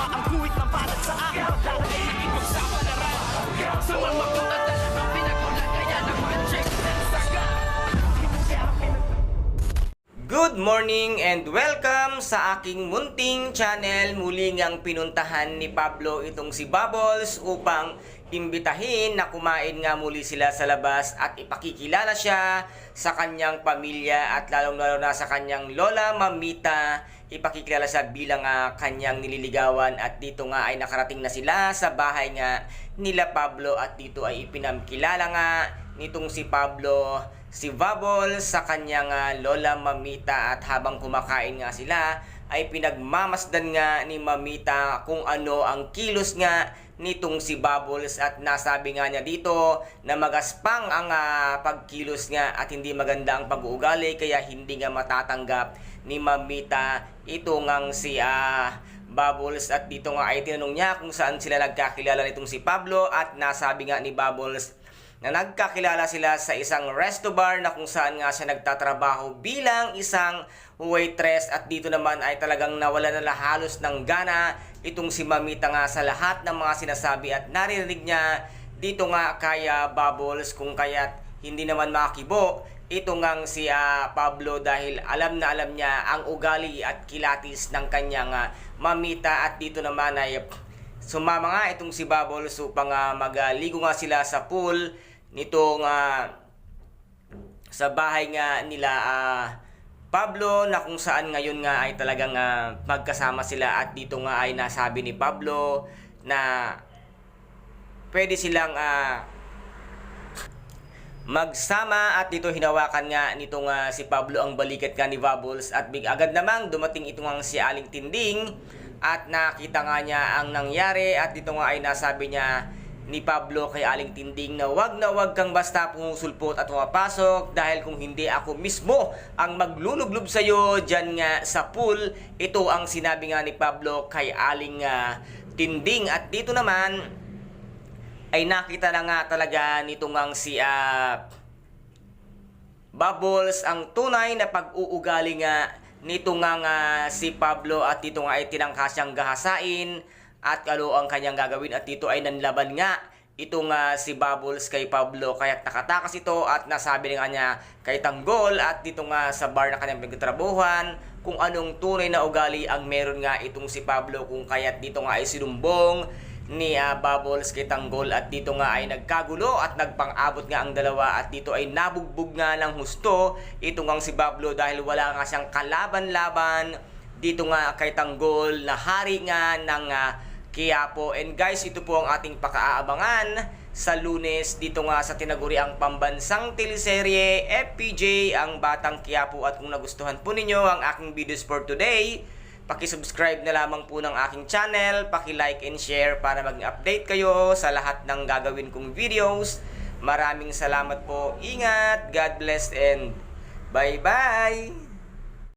ang kuwit ng balat sa akin. Dahil ay ipagsapalaran sa mga at talagang pinagulan kaya ng magic ng saga. Good morning and welcome sa aking munting channel. Muli ngang pinuntahan ni Pablo itong si Bubbles upang imbitahin na kumain nga muli sila sa labas at ipakikilala siya sa kanyang pamilya at lalong-lalo na sa kanyang lola, mamita. Ipakikilala siya bilang kanyang nililigawan at dito nga ay nakarating na sila sa bahay nga nila Pablo at dito ay ipinamkilala nga nitong si Pablo si Bubbles sa kanyang lola, mamita at habang kumakain nga sila ay pinagmamasdan nga ni mamita kung ano ang kilos nga nitong si Bubbles at nasabi nga niya dito na magaspang ang pagkilos nga at hindi maganda ang pag-uugali kaya hindi nga matatanggap ni mamita ito ngang si Bubbles at dito nga ay tinanong niya kung saan sila nagkakilala nitong si Pablo at nasabi nga ni Bubbles na nagkakilala sila sa isang resto bar na kung saan nga siya nagtatrabaho bilang isang waitress at dito naman ay talagang nawala na halos ng gana itong si mamita nga sa lahat ng mga sinasabi at naririnig niya dito nga kaya Bubbles kung kaya't hindi naman makibo ito ngang si Pablo dahil alam na alam niya ang ugali at kilatis ng kanyang mamita at dito naman ay sumama nga itong si Bubbles upang magligo nga sila sa pool nitong sa bahay nga nila Pablo na kung saan ngayon nga ay talagang magkasama sila at dito nga ay nasabi ni Pablo na pwede silang magsama at dito hinawakan nga nitong si Pablo ang balikat nga ni Bubbles at agad namang dumating itong si Aling Tinding at nakita nga niya ang nangyari at dito nga ay nasabi niya ni Pablo kay Aling Tinding na wag kang basta pumusulpot at pumapasok dahil kung hindi ako mismo ang maglulublob sa'yo dyan nga sa pool. Ito ang sinabi nga ni Pablo kay Aling Tinding at dito naman ay nakita na nga talaga nito ngang si Bubbles ang tunay na pag-uugali nga nito nga si Pablo at dito nga ay tinangka siyang gahasain at ano ang kanyang gagawin at dito ay nanlaban nga itong si Bubbles kay Pablo kaya't nakatakas ito at nasabi nga niya kay Tanggol at dito nga sa bar na kanyang pinagtatrabuhan kung anong tunay na ugali ang meron nga itong si Pablo kung kaya't dito nga ay sinumbong ni Bubbles kay Tanggol at dito nga ay nagkagulo at nagpang-abot nga ang dalawa at dito ay nabugbog nga ng husto ito nga si Pablo dahil wala nga siyang kalaban-laban dito nga kay Tanggol na hari nga ng Quiapo. And guys, ito po ang ating pakaaabangan sa Lunes dito nga sa tinaguriang pambansang teleserye FPJ ang Batang Quiapo at kung nagustuhan po ninyo ang aking videos for today, paki-subscribe na lamang po ng aking channel, paki-like and share para maging update kayo sa lahat ng gagawin kong videos. Maraming salamat po. Ingat, God bless and bye-bye!